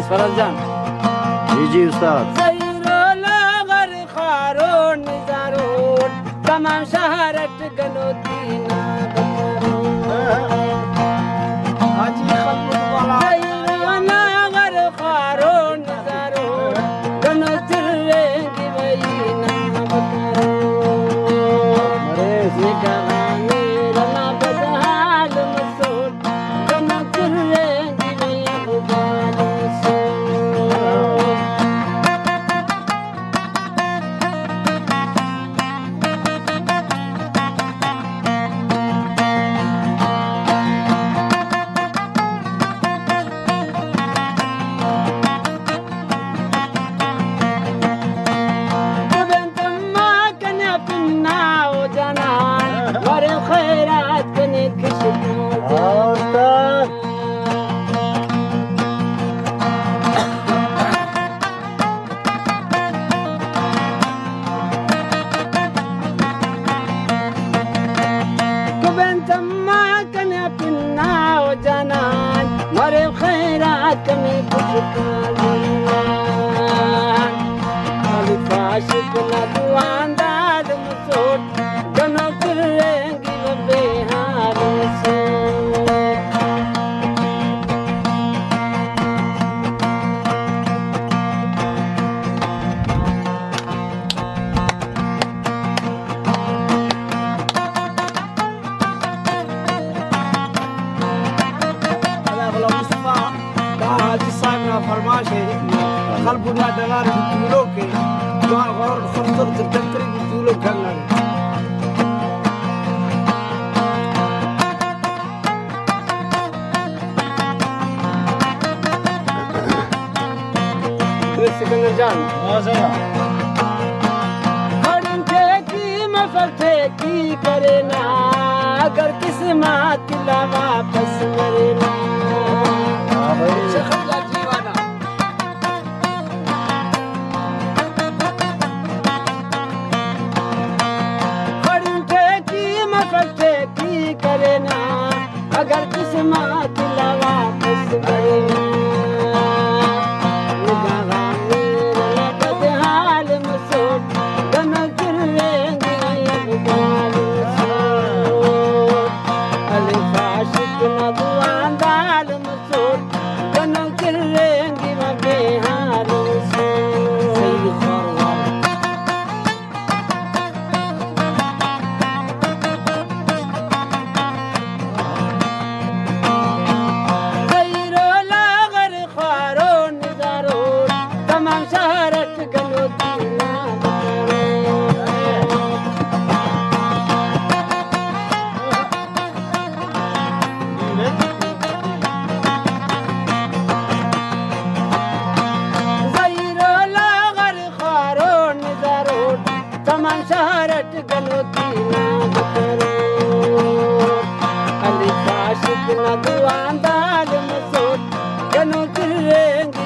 फरज जान। जी उस्ताद। तमाम शहरट गनोतीना हाजी खलबुत वाला नगर खारो नजारो गनो चिरे गिवईना बकरो मरे निकाने रना बदहाल मसूद गनो चिरे गिवई बुबाल सो फरमाश है खल बुनिया डगार बितूलो के जो और फरतर तकरी बितूलो करना सिकंदर जान मजा खड़न थे की मफल थे की करे ना अगर किस्मत ला वापस मरे ना अगर किस्मत ला वापस मरे बदहाल मसूद गनो चिरेंगे बुबाल अलिफ आशिक न दुआंदाल मसूद गनो चिरेंगे बेहाल तमाम शहरट गनोतीना बकरो अलिफ आशिक न दुआंदाल मसूद गनो चिरेंगे